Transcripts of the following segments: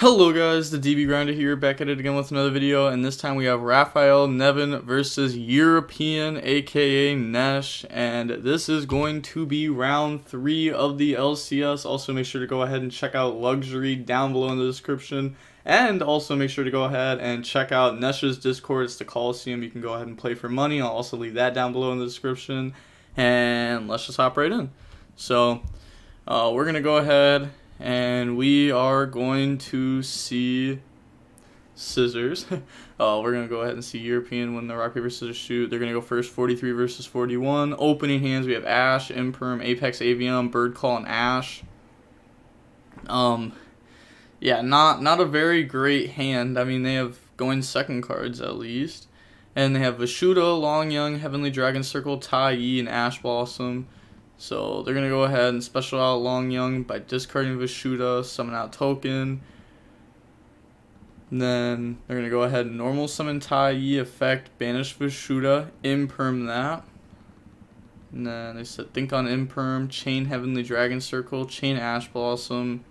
Hello guys, the DB Grinder here, back at it again with another video, and this time we have Raphael Neven versus European, aka N3sh, and this is going to be round 3 of the LCS. Also make sure to go ahead and check out Luxury down below in the description, and also make sure to go ahead and check out N3sh's Discord. It's the Coliseum. You can go ahead and play for money. I'll also leave that down below in the description, and let's just hop right in. So we're going to go ahead and we are going to see Scissors. We're going to go ahead and see European win the rock, paper, scissors, shoot. They're going to go first, 43 versus 41. Opening hands, we have Ashe, Imperm, Apex Avion, Bird Call, and Ashe. Yeah, not a very great hand. I mean, they have going second cards at least. And they have Vishuda, Long Young, Heavenly Dragon Circle, Tai Yi, and Ash Blossom. So they're going to go ahead and special out Long Young by discarding Vishuda, summon out Token. And then they're going to go ahead and normal summon Tai Yi, effect, banish Vishuda, Imperm that. And then they said think on Imperm, chain Heavenly Dragon Circle, chain Ash Blossom.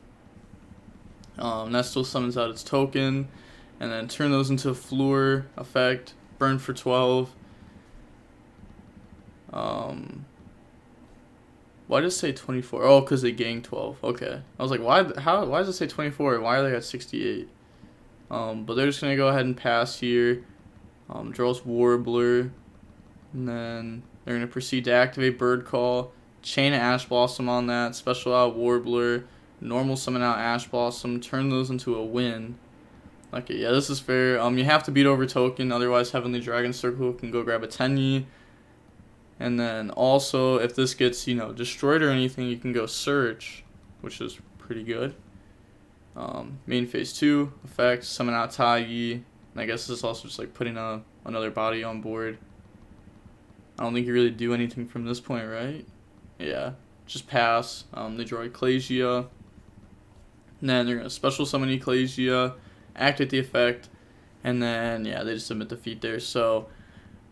That still summons out its token. And then turn those into Floor, effect, burn for 12. Why does it say 24? Oh, because they ganked 12. Okay. I was like, why does it say 24? Why are they at 68? But they're just going to go ahead and pass here. Draws Warbler. And then they're going to proceed to activate Bird Call. Chain Ash Blossom on that. Special out Warbler. Normal summon out Ash Blossom. Turn those into a win. Okay, yeah, this is fair. You have to beat over token. Otherwise, Heavenly Dragon Circle can go grab a Tenyi. And then also, if this gets, destroyed or anything, you can go search, which is pretty good. Main phase 2, effect, summon out Tai Yi. And I guess this is also just like putting another body on board. I don't think you really do anything from this point, right? Yeah, just pass. They draw Ecclesia. And then they're going to special summon Ecclesia, activate the effect, and then, yeah, they just submit defeat there. So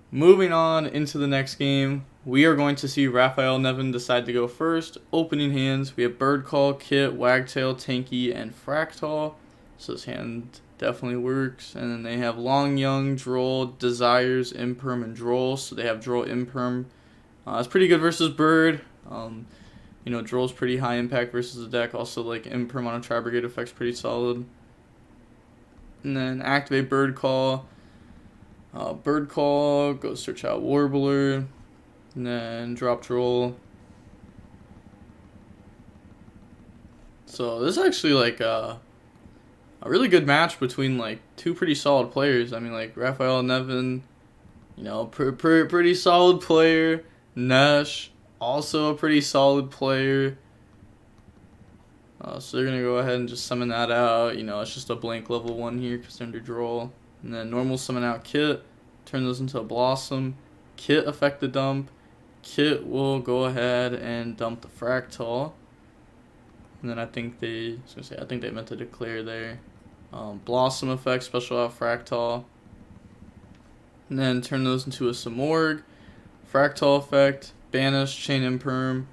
moving on into the next game, we are going to see Raphael Neven decide to go first. Opening hands, we have Bird Call, Kit, Wagtail, Tanky, and Fractal. So this hand definitely works. And then they have Long Young, Droll, Desires, Imperm, and Droll. So they have Droll, Imperm. It's pretty good versus Bird. Droll's pretty high impact versus the deck. Also, like, Imperm on a Tri-Brigade effect's pretty solid. And then activate Bird Call. Bird Call, go search out Warbler, and then drop Droll. So this is actually like a really good match between like two pretty solid players. I mean, like Raphael Neven, pretty solid player. N3sh, also a pretty solid player. So they're going to go ahead and just summon that out. It's just a blank level 1 here because they're under Droll. And then normal summon out Kit, turn those into a Blossom. Kit affect the dump. Kit will go ahead and dump the Fractal. And then I think they meant to declare there. Blossom effect, special out Fractal. And then turn those into a Samorg. Fractal effect, banish, chain Imperm.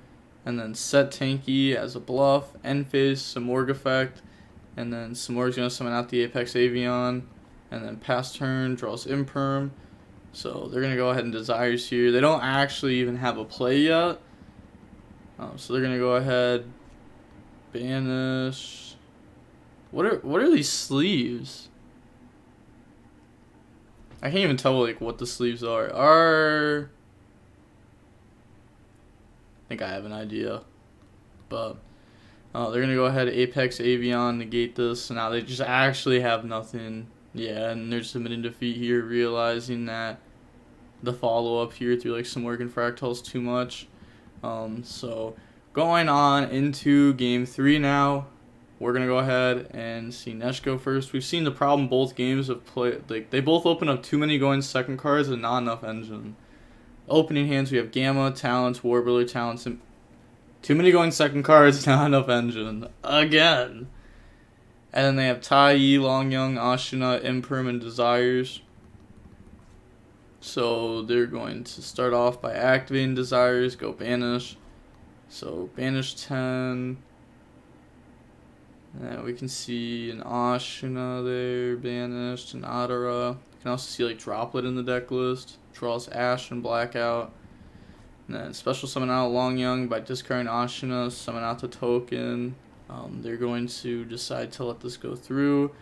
And then set Tanky as a bluff. End phase, Samorg effect. And then Samorg's going to summon out the Apex Avion. And then pass turn, draws Imperm. So they're going to go ahead and Desires here. They don't actually even have a play yet. So they're going to go ahead, banish. What are these sleeves? I can't even tell like what the sleeves are. I think I have an idea. But they're going to go ahead, Apex Avion, negate this. So now they just actually have nothing. Yeah, and they're submitting defeat here, realizing that the follow-up here through like some Morgan Fractal is too much. So going on into game 3 now, we're going to go ahead and see N3sh go first. We've seen the problem both games of play. Like, they both open up too many going second cards and not enough engine. Opening hands, we have Gamma, Talents, Warbler, Talents, and too many going second cards, not enough engine. Again. And then they have Tai Yi, Long Young, Ashina, Imperm, and Desires. So they're going to start off by activating Desires, go banish. So banish 10. And we can see an Ashina there, banished, an Adara. You can also see like Droplet in the deck list. Draws Ash and Blackout. And then special summon out Long Young by discarding Ashina, summon out the token. They're going to decide to let this go through.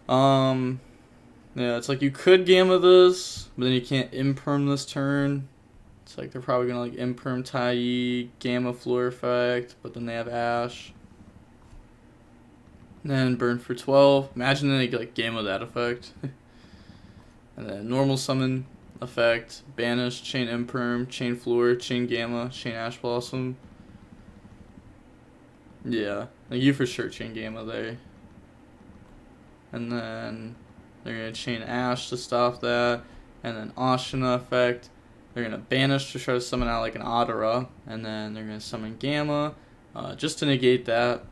Yeah, it's like you could Gamma this, but then you can't Imperm this turn. It's like they're probably gonna like Imperm Tai, Gamma Floor Effect, but then they have Ash. And then burn for 12. Imagine they like Gamma that effect. And then normal summon effect, banish, chain Imperm, chain Floor, chain Gamma, chain Ash Blossom. Yeah, like you for sure chain Gamma there. And then they're going to chain Ash to stop that. And then Ashina effect. They're going to banish to try to summon out like an Adara. And then they're going to summon Gamma just to negate that.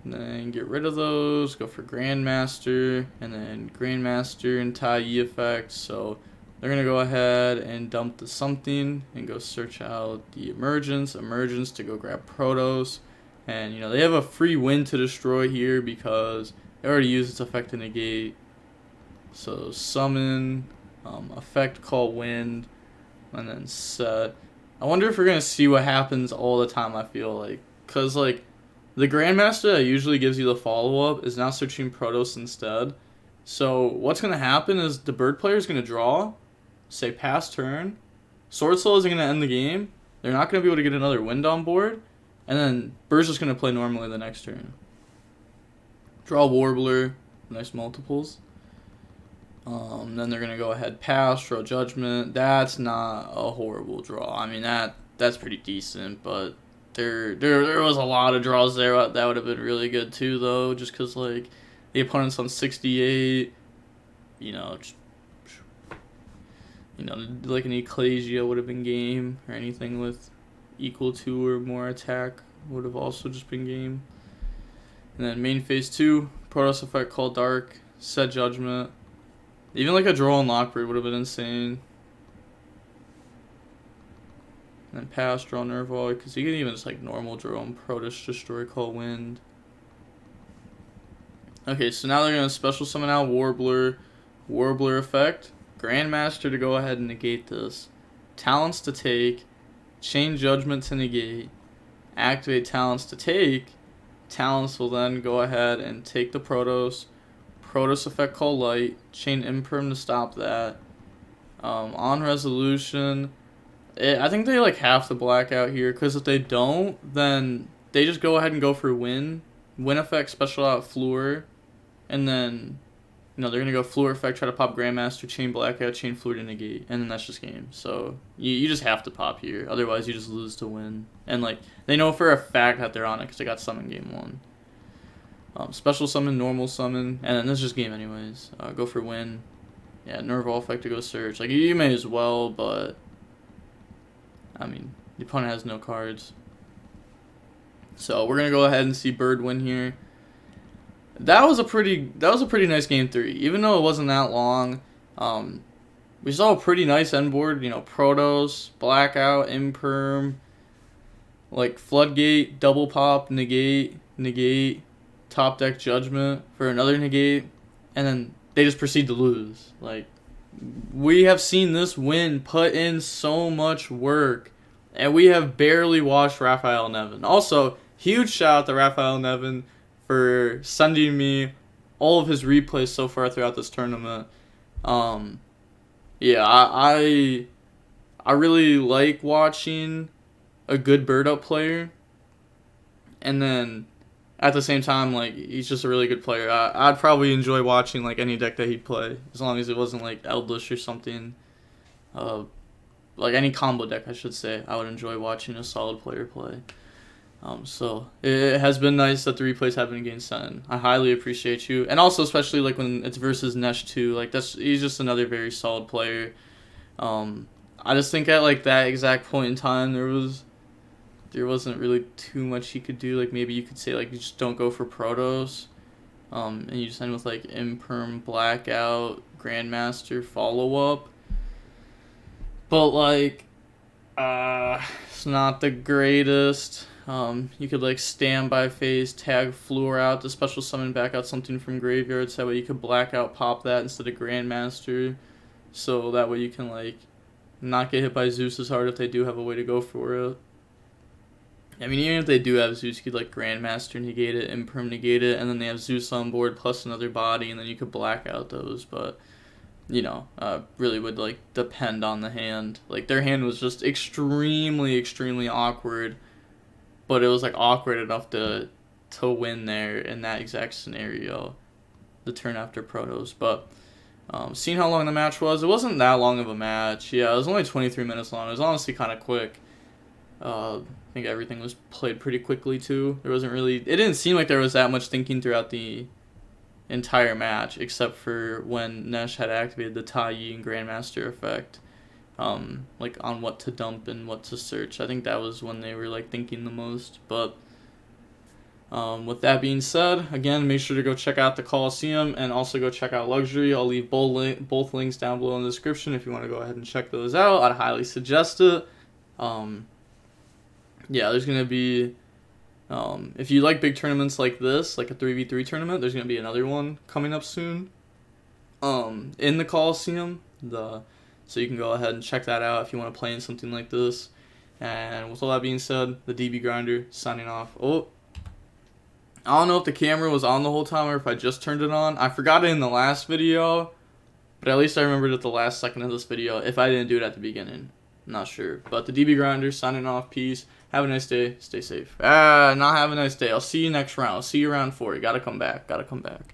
And then get rid of those. Go for Grandmaster. And then Grandmaster and Tai effect. So they're going to go ahead and dump the something. And go search out the Emergence. Emergence to go grab Protos. And, you know, they have a free win to destroy here because they already used its effect to negate. So summon, effect, call wind, and then set. I wonder if we're going to see what happens all the time, I feel like. Because, like, the Grandmaster that usually gives you the follow-up is now searching Protos instead. So what's going to happen is the bird player is going to draw, say pass turn. Sword Soul isn't going to end the game. They're not going to be able to get another wind on board. And then Bird's just going to play normally the next turn. Draw Warbler. Nice multiples. Then they're going to go ahead pass, draw Judgment. That's not a horrible draw. I mean, that's pretty decent. But there was a lot of draws there. That would have been really good too, though. Just because, like, the opponent's on 68. You know, like an Ecclesia would have been game. Or anything with equal to or more attack would have also just been game. And then main phase 2, Protoss effect, call Dark, set Judgment. Even like a draw on Lockbird would have been insane. And then pass, draw Nerval, because you can even just like normal draw on Protoss, destroy, call Wind. Okay, so now they're going to special summon out Warbler, Warbler effect, Grandmaster to go ahead and negate this, Talents to take, chain Judgment to negate, activate Talents to take. Talents will then go ahead and take the Protoss. Protoss effect, call Light, chain Imperm to stop that. On resolution, I think they like have to blackout here, because if they don't, then they just go ahead and go for win. Win effect, special out Floor, and then they're gonna go Floor effect, try to pop Grandmaster, chain blackout, chain Floor to negate, and then that's just game. So you just have to pop here, otherwise you just lose to win. And like they know for a fact that they're on it because they got summon game 1. Special summon, normal summon, and then this is just game anyways. Go for win. Yeah, Nerval effect to go search. Like you may as well, but I mean the opponent has no cards. So we're gonna go ahead and see Bird win here. That was a pretty nice game 3, even though it wasn't that long. We saw a pretty nice end board. Protoss, Blackout, Imperm, like Floodgate, double pop, negate, top deck Judgment for another negate, and then they just proceed to lose. Like we have seen this win put in so much work, and we have barely watched Raphael Neven. Also, huge shout out to Raphael Neven for sending me all of his replays so far throughout this tournament. Yeah, I really like watching a good bird up player, and then at the same time, like he's just a really good player. I'd probably enjoy watching like any deck that he'd play, as long as it wasn't like Eldritch or something. Like any combo deck, I should say. I would enjoy watching a solid player play. So it has been nice that the replays have been getting sent. I highly appreciate you, and also especially like when it's versus N3sh too. Like he's just another very solid player. I just think at like that exact point in time there wasn't really too much he could do. Like maybe you could say like you just don't go for Protoss, and you just end with like Imperm, Blackout, Grandmaster, follow up. But like, it's not the greatest. You could like standby phase, tag Floor out to special summon back out something from graveyard, so that way you could blackout pop that instead of Grandmaster, so that way you can like not get hit by Zeus as hard if they do have a way to go for it. I mean, even if they do have Zeus, you could like Grandmaster negate it, Imperm negate it, and then they have Zeus on board plus another body, and then you could black out those. But, you know, really would like depend on the hand. Like, their hand was just extremely, extremely awkward, but it was like awkward enough to win there in that exact scenario, the turn after Protos. But seeing how long the match was, it wasn't that long of a match. Yeah, it was only 23 minutes long. It was honestly kind of quick. I think everything was played pretty quickly too. There wasn't really, it didn't seem like there was that much thinking throughout the entire match, except for when N3sh had activated the Tai Yi and Grandmaster effect, like on what to dump and what to search. I think that was when they were like thinking the most. But with that being said, again, make sure to go check out the Coliseum and also go check out Luxury. I'll leave both links down below in the description if you want to go ahead and check those out. I'd highly suggest it. Yeah, there's going to be, if you like big tournaments like this, like a 3v3 tournament, there's going to be another one coming up soon in the Coliseum. So you can go ahead and check that out if you want to play in something like this. And with all that being said, the DB Grinder signing off. Oh, I don't know if the camera was on the whole time or if I just turned it on. I forgot it in the last video, but at least I remembered at the last second of this video if I didn't do it at the beginning. I'm not sure. But the DB Grinder signing off. Peace. Have a nice day. Stay safe. Not have a nice day. I'll see you next round. I'll see you round 4. You gotta come back. Gotta come back.